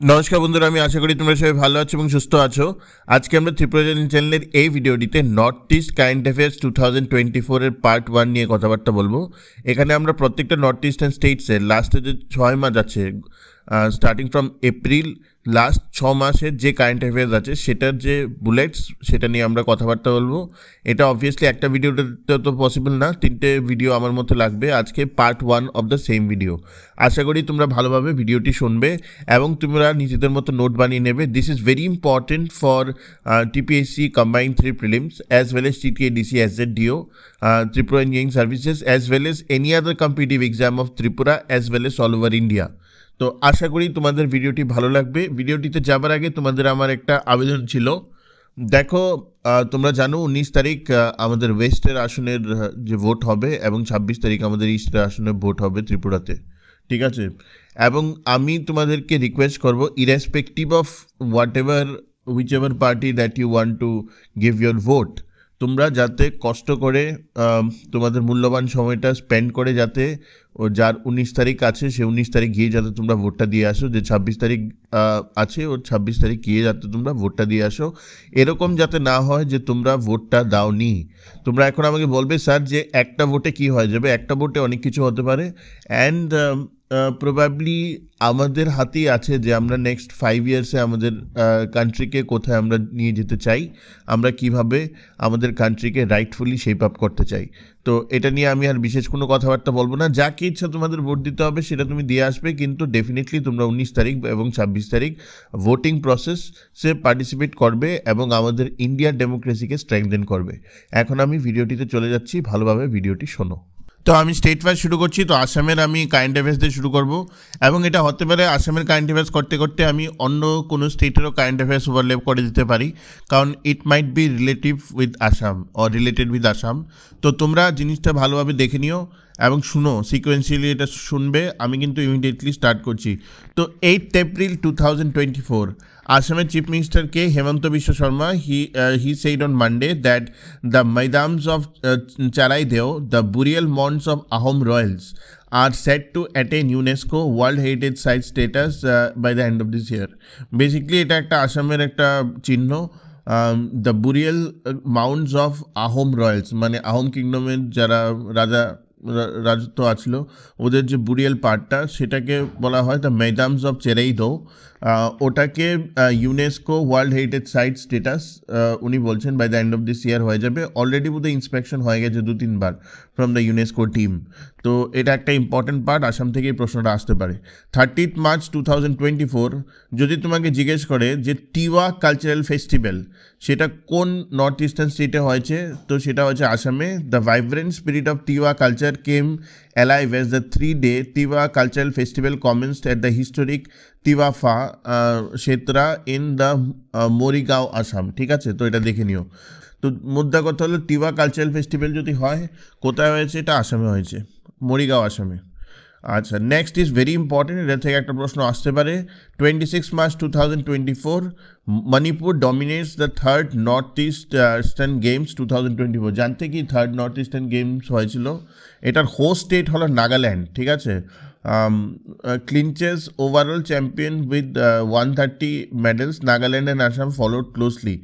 নমস্কার বন্ধুরা, আমি আশা করি তোমরা সবাই ভালো আছো এবং সুস্থ আছো। আজকে আমরা ত্রিপুরা চ্যানেলের এই ভিডিওটিতে নর্থ ইস্ট কারেন্ট অ্যাফেয়ার্স 2024 এর পার্ট 1 নিয়ে কথাবার্তা বলবো। এখানে আমরা প্রত্যেকটা নর্থ ইস্টার্ন স্টেটসের লাস্টে যে 6 মাস আছে, স্টার্টিং ফ্রম এপ্রিল, লাস্ট 6 মাসের যে কারেন্ট অ্যাফেয়ার্স আছে সেটার যে বুলেটস, সেটা নিয়ে আমরা কথাবার্তা বলবো। এটা অবভিয়াসলি একটা ভিডিওতে তো পসিবল না, 3টে ভিডিও আমার মধ্যে লাগবে। আজকে part 1 of the same video. আশা করি তোমরা ভালোভাবে ভিডিওটি শুনবে এবং তোমরা নিজেদের মতো নোট বানিয়ে নেবে। This is very important for TPSC combined 3 prelims as well as TTADC SJDO, Tripura Engineering Services, as well as any other competitive exam of Tripura as well as all over India. তো আশা করি তোমাদের ভিডিওটি ভালো লাগবে। ভিডিওটিতে যাবার আগে তোমাদের আমার একটা আবেদন ছিল। দেখো, তোমরা জানো 19 তারিখ আমাদের ওয়েস্টের আসনের যে ভোট হবে এবং 26 তারিখ আমাদের ইস্টের আসনের ভোট হবে ত্রিপুরাতে, ঠিক আছে? এবং আমি তোমাদেরকে রিকোয়েস্ট করব, irrespective of whatever whichever party that you want to give your vote, তোমরা যাতে কষ্ট করে তোমাদের মূল্যবান সময়টা স্পেন্ড করে যাতে ও যার 19 তারিখ আছে সে 19 তারিখ গিয়ে যাতে তোমরা ভোটটা দিয়ে আসো, যে 26 তারিখ আছে ওর 26 তারিখ গিয়ে যাতে তোমরা ভোটটা দিয়ে আসো। এরকম যাতে না হয় যে তোমরা ভোটটা দাওনি। তোমরা এখন আমাকে বলবে স্যার যে একটা ভোটে কি হয়ে যাবে, একটা ভোটে অনেক কিছু হতে পারে। অ্যান্ড প্রবাবলি আমাদের হাতেই আছে যে আমরা নেক্সট 5 ইয়ার্সে আমাদের কান্ট্রিকে কোথায় আমরা নিয়ে যেতে চাই, আমরা কিভাবে আমাদের কান্ট্রিকে রাইটফুলি শেপ আপ করতে চাই। তো এটা নিয়ে আমি আর বিশেষ কোনো কথাবার্তা বলবো না। যাকে ইচ্ছা তোমাদের ভোট দিতে হবে সেটা তুমি দিয়ে আসবে, কিন্তু ডেফিনেটলি তোমরা 19 তারিখ এবং 26 তারিখ ভোটিং প্রসেসে পার্টিসিপেট করবে এবং আমাদের ইন্ডিয়ার ডেমোক্রেসিকে স্ট্রেংথেন করবে। এখন আমি ভিডিওটিতে চলে যাচ্ছি, ভালোভাবে ভিডিওটি শোনো। তো আমি স্টেট ওয়াইজ শুরু করছি। তো আসামের আমি কারেন্ট অ্যাফেয়ার্স দিয়ে শুরু করব, এবং এটা হতে পারে আসামের কারেন্ট অ্যাফেয়ার্স করতে করতে আমি অন্য কোনো স্টেটেরও কারেন্ট অ্যাফেয়ার্স ওভারল্যাপ করে দিতে পারি, কারণ it might be relative with Assam or related with Assam. তো তোমরা জিনিসটা ভালোভাবে দেখে নিও এবং শুনো, সিকোয়েন্সিয়ালি এটা শুনবে। আমি কিন্তু ইমিডিয়েটলি স্টার্ট করছি। তো 8 April 2024, Assam's Chief Minister K. Hemanta Biswa Sharma, he said on Monday that the Maidans of Charai Deo, the burial mounds of Ahom royals, are set to attain UNESCO World Heritage Site status by the end of this year. Basically, এটা একটা আসামের একটা চিহ্ন। The burial mounts of Ahom Royals, মানে আহোম কিংডমের যারা রাজত্ব আছিল ওদের যে বুরিয়াল পার্টটা, সেটাকে বলা হয় দ্য মেদামস অফ চেরাইদো। ওটাকে UNESCO world heritage site status উনি বলছেন by the end of this year হয়ে যাবে। অলরেডি বোধহয় ইন্সপেকশন হয়ে গেছে 2-3 বার ফ্রম দ্য ইউনেস্কো টিম। তো এটা একটা ইম্পর্টেন্ট পার্ট, আসাম থেকে এই প্রশ্নটা আসতে পারে। 30 মার্চ 2024, যদি তোমাকে জিজ্ঞেস করে যে টিওয়া কালচারাল ফেস্টিভ্যাল সেটা কোন নর্থ ইস্টার্ন স্টেটে হয়েছে, তো সেটা হচ্ছে আসামে। The vibrant spirit of Tiwa culture came alive as the 3-day Tiwa Cultural Festival commenced at the historic Tiwafa Kshetra in the Morigao, Assam. ঠিক আছে, তো এটা দেখে নিও। তো মুদ্রা কথা হলো, টিওয়া কালচারাল ফেস্টিভ্যাল যদি হয় কোথায় হয়েছে, এটা আসামে হয়েছে, মরিগাঁও, আসামে। আচ্ছা, নেক্সট ইজ ভেরি ইম্পর্টেন্ট, এটা থেকে একটা প্রশ্ন আসতে পারে। 26 March 2024, Manipur dominates the third North Eastern Games 2024। জানতে কি থার্ড নর্থ ইস্টার্ন গেমস হয়েছিল? এটার হোস্ট স্টেট হলো নাগাল্যান্ড, ঠিক আছে। Clinches overall champion with 130 medals. Nagaland and Assam followed closely,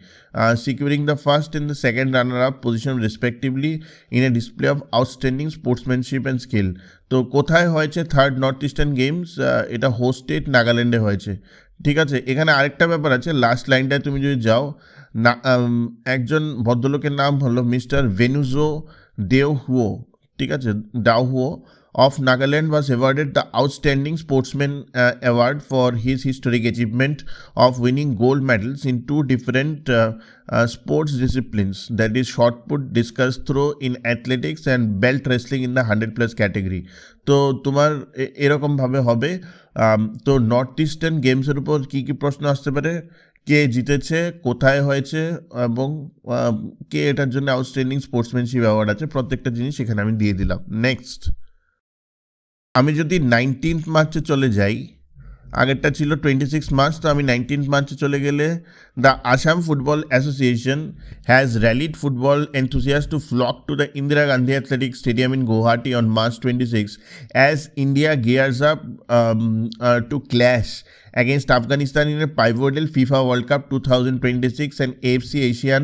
securing the first and the second runner-up position respectively in a display of outstanding sportsmanship and skill. তো কোথায় হয়েছে third North Eastern games? এটা host state নাগাল্যান্ডে হয়েছে, ঠিক আছে। এখানে আরেকটা ব্যাপার আছে, লাস্ট লাইনটায় তুমি যদি যাও, একজন ভদ্রলোকের নাম হলো মিস্টার ভেনুজো দেওহুও, ঠিক আছে, ডাওহুও of Nagaland was awarded the Outstanding Sportsman Award for his historic achievement of winning gold medals in 2 different sports disciplines, that is shot put, discus throw in athletics and belt wrestling in the 100+ category. তো তোমার এরকমভাবে হবে। তো north eastern গেমসের উপর কী কী প্রশ্ন আসতে পারে, কে জিতেছে, কোথায় হয়েছে, এবং কে এটার জন্য আউটস্ট্যান্ডিং স্পোর্টসম্যানশিপ অ্যাওয়ার্ড আছে, প্রত্যেকটা জিনিস এখানে আমি দিয়ে দিলাম। নেক্সট, আমি যদি 19 মার্চে চলে যাই, আগেরটা ছিল 26 মার্চ, তো আমি 19 মার্চে চলে গেলে, the Assam Football Association has rallied football enthusiasts to flock to the Indira Gandhi Athletic Stadium in Guwahati on March 26 as India gears up to clash against Afghanistan in a pivotal FIFA World Cup 2026 and AFC Asian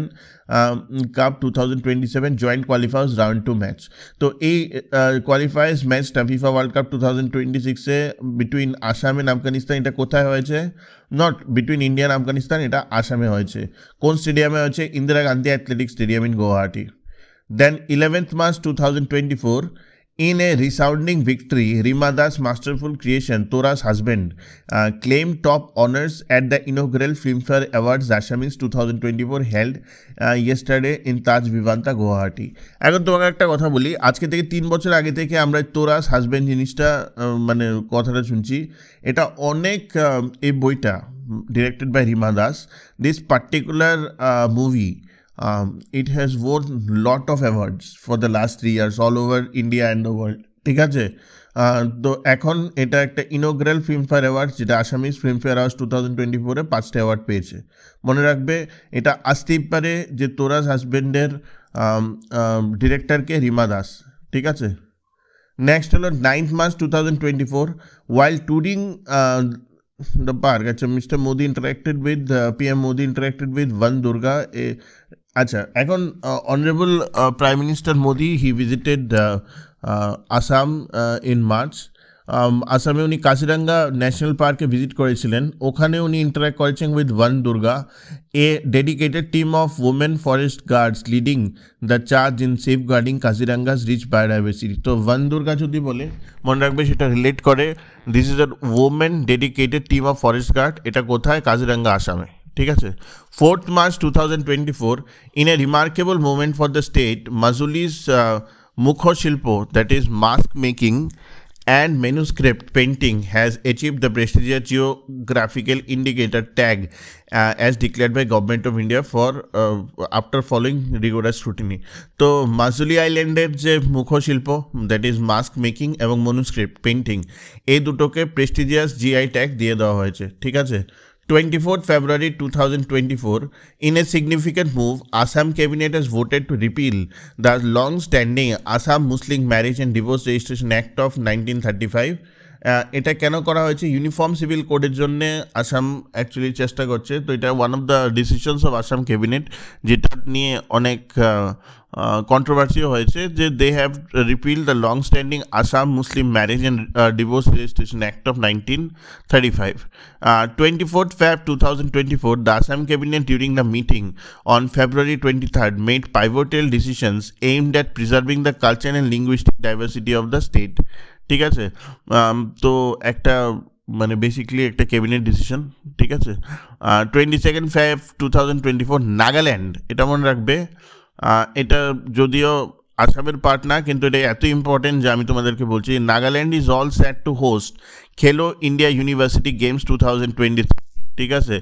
Cup 2027 joint qualifiers round 2 match. তো এই qualifiers ম্যাচটা FIFA World Cup 2026-এ between Assam and Afghanistan, এটা কোথায় হয়েছে? Not between India and Afghanistan, এটা আসামে হয়েছে। কোন স্টেডিয়ামে হয়েছে? Indira Gandhi athletic stadium in Guwahati. Then 11th March 2024, in a resounding victory, Rima Das' masterful creation, Tora's husband, claimed top honors at the inaugural Filmfare Awards Assamese 2024 held yesterday in Taj Vivanta, Guwahati. এখন তোমাকে একটা কথা বলি, আজকে থেকে 3 বছর আগে থেকে আমরা তোরাস হাজব্যান্ড জিনিসটা মানে কথাটা শুনছি। এটা অনেক এই বইটা directed by Rima Das. This particular movie it has won lot of awards for the last 3 years all over India and the world, ঠিক আছে? তো এখন এটা একটা ইনোগ্রাল ফিল্মফেয়ার অ্যাওয়ার্ড, যেটা আসামিজ ফিল্মফেয়ার অ্যাওয়ার্ডস 2024-এ 5টা অ্যাওয়ার্ড পেয়েছে। মনে রাখবে, এটা আসতেই পারে যে তোরাস হাজব্যান্ডের ডিরেক্টরকে রিমা দাস, ঠিক আছে? নেক্সট হলো 9th March 2024, while touring the park, Mr. Modi interacted with PM Modi interacted with Van Durga. আচ্ছা, এখন honourable prime minister Modi he visited Assam in March. আসামে উনি কাজিরাঙ্গা ন্যাশনাল পার্কে ভিজিট করেছিলেন। ওখানে উনি ইন্টারাক্ট করেছেন with one Durga, a dedicated team of women forest guards leading the charge in safeguarding Kaziranga's rich biodiversity. তো ওয়ান দুর্গা যদি বলে মনে রাখবে সেটা রিলেট করে this is a women dedicated team of forest guard. এটা কোথায়? কাজিরাঙ্গা, আসামে, ঠিক আছে? 4th March 2024, in a remarkable moment for the state, Majuli's Mukho Shilpo, that is mask making and manuscript painting, has achieved the prestigious geographical indicator tag as declared by Government of India for after following rigorous scrutiny. তো মাজুলি আইল্যান্ডের যে মুখশিল্প, that is mask making এবং manuscript painting, এই দুটোকে prestigious GI tag দিয়ে দেওয়া হয়েছে, ঠিক আছে? 24th February 2024, in a significant move, Assam Cabinet has voted to repeal the long-standing Assam Muslim Marriage and Divorce Registration Act of 1935. এটা কেন করা হয়েছে? ইউনিফর্ম সিভিল কোডের জন্য আসাম অ্যাকচুয়ালি চেষ্টা করছে। তো এটা one of the decisions of Assam cabinet, যেটা নিয়ে অনেক কন্ট্রোভার্সিও হয়েছে, যে they have repeal the long standing Assam Muslim marriage and divorce registration act of 1935. 24th Feb 2024, the Assam Cabinet during the meeting on February 23rd made pivotal decisions aimed at preserving the cultural and linguistic diversity of the state, ঠিক আছে? তো একটা মানে basically একটা cabinet decision, ঠিক আছে? 22nd Feb 2024, Nagaland, এটা মনে রাখবে, এটা যদিও আসামের পার্ট না, কিন্তু এটা এত ইম্পর্টেন্ট যে আমি তোমাদেরকে বলছি। Nagaland is all set to host Khelo India University Games 2023, ঠিক আছে?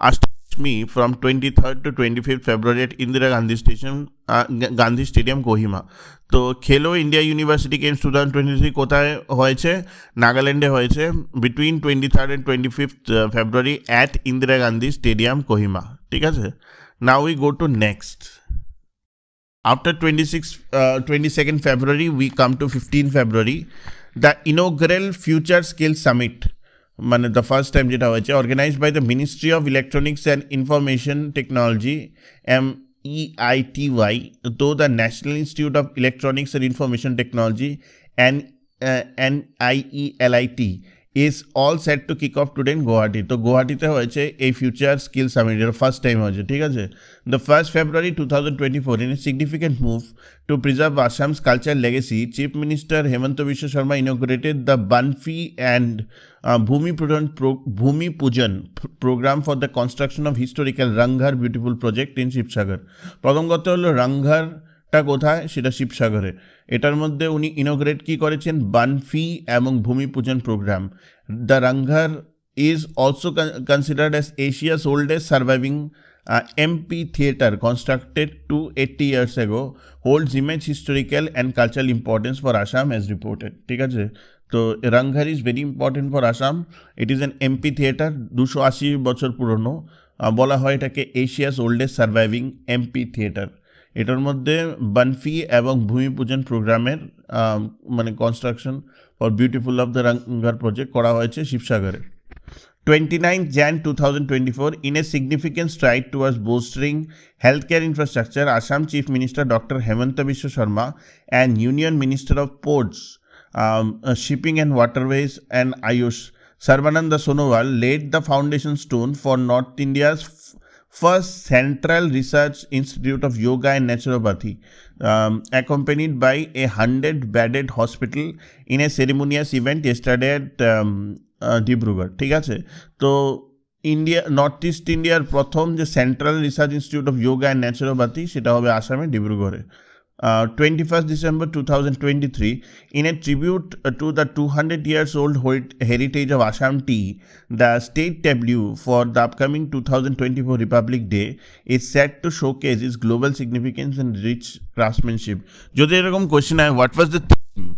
আষ্টমী from 23rd to 25th February at Indira Gandhi stadium, Kohima. তো খেলো ইন্ডিয়া ইউনিভার্সিটি গেমস 2023 কোথায় হয়েছে? নাগাল্যান্ডে হয়েছে, between 23rd and 25th February at Indira Gandhi stadium, Kohima, ঠিক আছে? Now we go to next. After 22nd February, we come to 15th February, the inaugural Future Skills Summit, মানে the first time যেটা হয়েছে, organized by the Ministry of Electronics and Information Technology, MEITY, though the National Institute of Electronics and Information Technology, NIELIT, is all set to kick off today in Guwahati. তো গুয়াহাটিতে হয়েছে এই future skill summit, এর first time হয়েছে, ঠিক আছে? The 1st February 2024, in a significant move to preserve Assam's cultural legacy, Chief Minister Hemanta Biswa Sharma inaugurated the Banfi and Bhumi Pujan program for the construction of historical Ranghar beautiful project in Shivsagar. প্রথম কথা হলো রাংঘারটা কোথায়? সেটা শিবসাগরে। এটার মধ্যে উনি inaugurate কি করেছেন? বানফি এবং ভূমি পূজন programme. The Rang Ghar is also considered as Asia's oldest surviving amphitheater constructed 280 years ago, holds immense historical and cultural importance for Assam as reported, ঠিক আছে? তো Rang Ghar is very important for Assam. It is an amphitheatre, 280 বছর পুরনো। বলা হয় এটাকে Asia's oldest surviving MP-theatre. এটার মধ্যে বানফি এবং ভূমি পূজন প্রোগ্রামের মানে construction for beautiful of the Rang Ghar project করা হয়েছে শিবসাগরে। 29th Jan 2024, in a significant stride towards bolstering healthcare infrastructure, Assam Chief Minister Dr. Hemanta Biswa Sharma and Union Minister of Ports, Shipping and Waterways and Ayush, Sarbananda Sonowal, laid the foundation stone for North India's first Central Research Institute of Yoga and Naturopathy, accompanied by a 100-bedded hospital in a ceremonious event yesterday at Dibrugarh. ঠিক আছে, তো north east ইন্ডিয়ার প্রথম যে central research institute of yoga and naturopathy সেটা হবে আসামে ডিব্রুগড়ে। 21st December 2023, in a tribute to the 200 years old heritage of Assam tea, the state tableau for the upcoming 2024 Republic Day is set to showcase its global significance and rich craftsmanship. যদি এরকম question হয়, what was the theme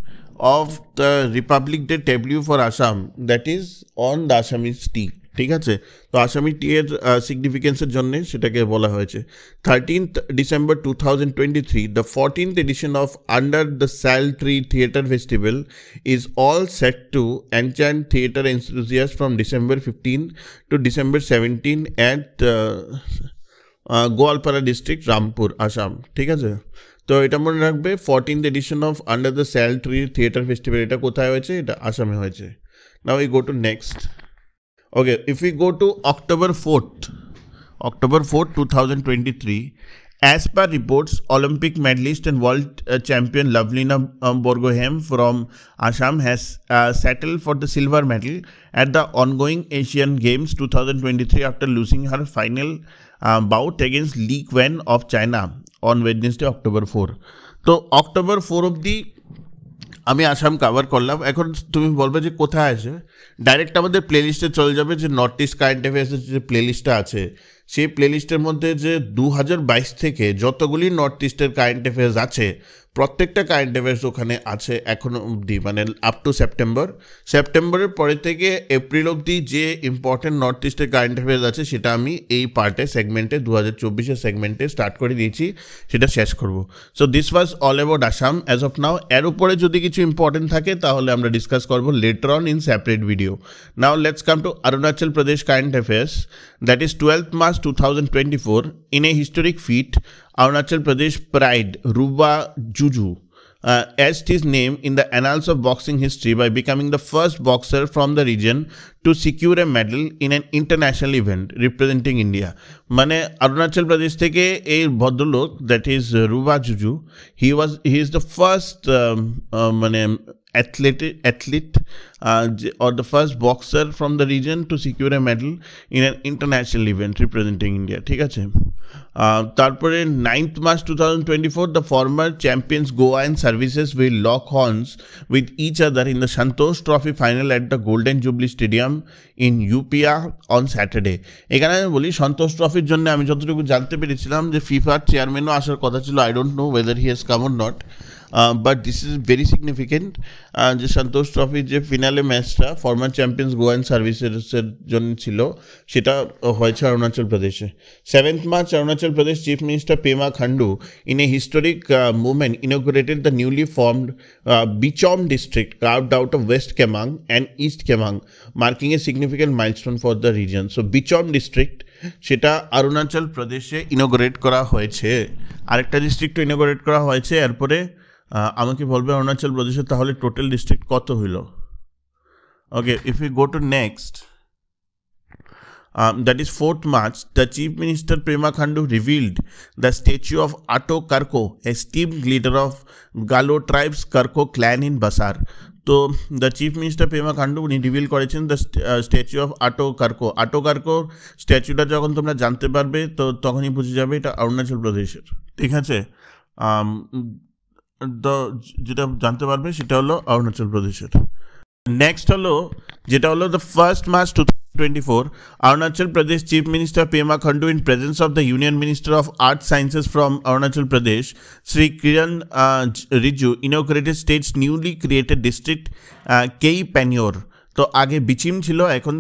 of the Republic Day tableau for Assam? That is on the Assamese tea. ঠিক আছে, তো আসামি টি এর সিগনিফিকেন্সের জন্য সেটাকে বলা হয়েছে। 13th December 2023, the 14th edition of Under the Sal Tree Theatre Festival is all set to enchant theatre enthusiasts from December 15 to December 17 at Goalpara district, Rampur, Assam. ঠিক আছে, তো এটা মনে রাখবে, 14th edition of Under the Sal Tree Theatre Festival এটা কোথায় হয়েছে? এটা আসামে হয়েছে। Now we go to next. Okay, if we go to October 4th, 2023, as per reports, Olympic medalist and world champion Lavlina Borgohain from Assam has settled for the silver medal at the ongoing Asian Games 2023 after losing her final bout against Li Wen of China on Wednesday, October 4. তো October 4 অবধি আমি Assam cover করলাম। এখন তুমি বলবে যে কোথায় আছে, ডাইরেক্ট আমাদের প্লেলিস্টে চলে যাবে, যে নর্থ ইস্ট কারেন্ট অ্যাফেয়ার্সের যে প্লেলিস্টটা আছে সেই প্লেলিস্টের মধ্যে যে 2022 থেকে যতগুলি নর্থ ইস্টের কারেন্ট অ্যাফেয়ার্স আছে প্রত্যেকটা কারেন্ট অ্যাফেয়ার্স ওখানে আছে এখনো অবধি, মানে আপ টু সেপ্টেম্বরের পরে থেকে এপ্রিল অবধি যে ইম্পর্টেন্ট নর্থ ইস্টের কারেন্ট অ্যাফেয়ার্স আছে সেটা আমি এই পার্টে সেগমেন্টে 2024 সেগমেন্টে স্টার্ট করে দিয়েছি, সেটা শেষ করব। So this was all about Assam as of now. এর উপরে যদি কিছু ইম্পর্টেন্ট থাকে তাহলে আমরা ডিসকাস করবো later on in separate video. Now let's come to Arunachal Pradesh current affairs, that is 12th March 2024. In a historic feat, Arunachal Pradesh pride Ruba Juju etched his name in the annals of boxing history by becoming the first boxer from the region to secure a medal in an international event representing India. মানে অরুণাচল প্রদেশ থেকে এই ভদ্রলোক, that is Ruba Juju, he is the first মানে athlete or the first boxer from the region to secure a medal in an international event representing India. ঠিক আছে, তারপরে 9th March 2024, the former champions Goa and Services will lock horns with each other in the Santosh Trophy final at the Golden Jubilee Stadium in UPA on Saturday. এখানে আমি বলি, সন্তোষ ট্রফির জন্য আমি যতটুকু জানতে পেরেছিলাম যে ফিফার চেয়ারম্যানও আসার কথা ছিল। I don't know whether he has come or not, but this is very significant যে সন্তোষ ট্রফির যে ফিনালে ম্যাচটা ফর্মার চ্যাম্পিয়ন্স গোয়া অ্যান্ড সার্ভিসেসের জন্য ছিল সেটা হয়েছে অরুণাচল প্রদেশে। 7th March, Arunachal Pradesh Chief Minister Pema Khandu, in a historic movement, inaugurated the newly formed Bichom district carved out of West Kemang and East Kemang, marking a significant milestone for the region. So Bichom district সেটা অরুণাচল প্রদেশে inaugurate করা হয়েছে, আরেকটা district inaugurate করা হয়েছে। এরপরে আমাকে বলবে অরুণাচল প্রদেশে তাহলে টোটাল ডিস্ট্রিক্ট কত হইল। Okay, if you go to next, that is 4th March, the Chief Minister Pema Khandu revealed the statue of Ato Karko, a esteemed leader of Galo tribes Karko clan in Basar. তো the chief minister Pema Khandu উনি reveal করেছেন the statue of আটো কার্কো। আটো কার্কোর স্ট্যাচুটা যখন তোমরা জানতে পারবে তো তখনই বুঝে যাবে এটা অরুণাচল প্রদেশের। ঠিক আছে, যেটা জানতে পারবে সেটা হলো অরুণাচল প্রদেশের। নেক্সট হলো যেটা হলো the 1st March 2024, Arunachal Pradesh Chief Minister Pema Khandu, in presence of the Union Minister of Arts Sciences from Arunachal Pradesh, Sri Kiran Rijiju, inaugurated state's newly created district Kei Panyor. তো আগে বিচিম ছিল, এখন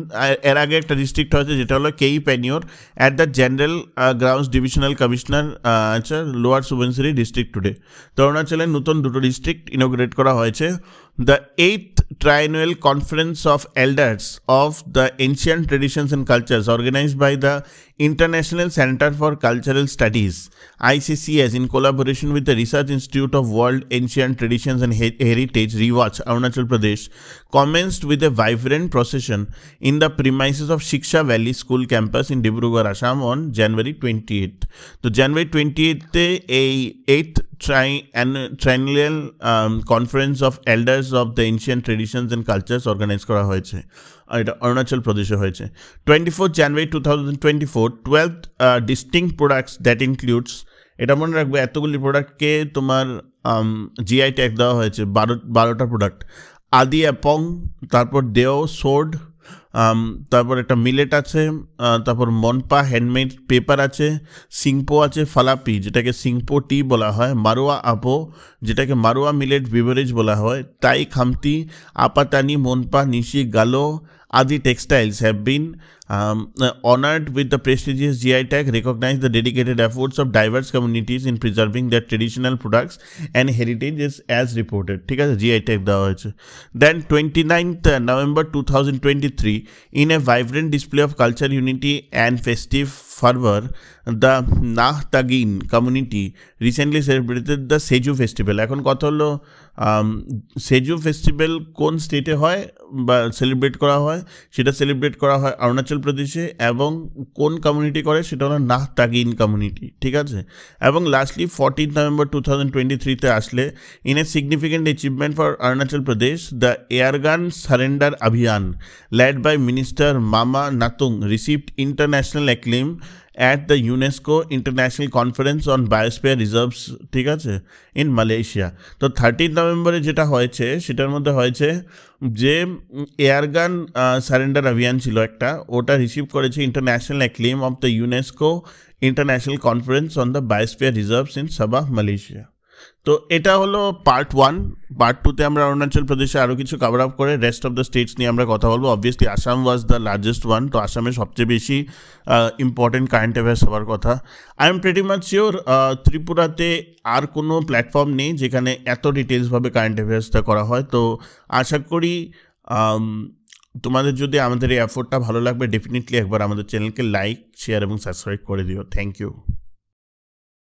এর আগে একটা district হয়েছে যেটা হলো Kei Panyor at the general grounds divisional commissioner আচ্ছা লোয়ার সুবেনসিরি ডিস্ট্রিক্ট টুডে। তো অরুণাচলের নতুন দুটো ডিস্ট্রিক্ট ইনোগ্রেট করা হয়েছে। The 8th Triennial Conference of Elders of the Ancient Traditions and Cultures organized by the International Center for Cultural Studies ICCS in collaboration with the Research Institute of World Ancient Traditions and Heritage Rewatch Arunachal Pradesh commenced with a vibrant procession in the premises of Shiksha Valley School campus in Dibrugarh, Assam on January 28th. So January 28th a 8th Triennial Conference of Elders of the Ancient Traditions and Cultures organized করা হয়েছে এটা অরুণাচল প্রদেশে হয়েছে 24th January 2024 12th distinct products that includes এটা মনে রাখবে এতগুলি প্রোডাক্টকে তোমার জিআই ট্যাগ দেওয়া হয়েছে 12টা প্রোডাক্ট আদি অ্যাপং তারপর দেও সোড তারপর একটা মিলেট আছে তারপর মনপা হ্যান্ডমেড পেপার আছে সিংপো আছে ফালাপি যেটাকে সিংপো টি বলা হয় মারুয়া আপো যেটাকে মারুয়া মিলেট বিভারেজ বলা হয় তাই খামতি আপাতানি মনপা নিশি গালো Adi Textiles have been honored with the prestigious GI tag, recognize the dedicated efforts of diverse communities in preserving their traditional products and heritages as reported. ঠিক আছে GI tag দেওয়া হয়েছে Then 29th November 2023 in a vibrant display of culture unity and festive fervor, the Nahtagin community recently celebrated the Seju festival. এখন কথা হলো সেজু festival কোন স্টেটে হয় বা সেলিব্রেট করা হয় সেটা সেলিব্রেট করা হয় অরুণাচল প্রদেশে এবং কোন কমিউনিটি করে সেটা হলো নাহতাগিন কমিউনিটি ঠিক আছে এবং লাস্টলি 14th November 2023 তে আসলে in a significant achievement for Arunachal Pradesh the airgun surrender অভিযান led by Minister Mama Natung received international acclaim at the UNESCO International Conference on Biosphere Reserves ঠিক আছে in Malaysia তো 13th November যেটা হয়েছে সেটার মধ্যে হয়েছে যে এয়ারগান সারেন্ডার অভিযান ছিল একটা ওটা রিসিভ করেছে international acclaim of the UNESCO international conference on the biosphere reserves in Sabah Malaysia তো এটা হলো পার্ট 1 পার্ট 2 তে আমরা অরুণাচল প্রদেশে আরও কিছু কভার আপ করে রেস্ট অফ দ্য স্টেটস নিয়ে আমরা কথা বলবো obviously Assam was the largest one তো আসামে সবচেয়ে বেশি ইম্পর্টেন্ট কারেন্ট অ্যাফেয়ার্স হওয়ার কথা I am pretty much sure ত্রিপুরাতে আর কোনো প্ল্যাটফর্ম নেই যেখানে এত ডিটেলসভাবে কারেন্ট অ্যাফেয়ার্সটা করা হয় তো আশা করি তোমাদের যদি আমাদের এই এফোর্টটা ভালো লাগবে ডেফিনেটলি একবার আমাদের চ্যানেলকে লাইক শেয়ার এবং সাবস্ক্রাইব করে দিও থ্যাংক ইউ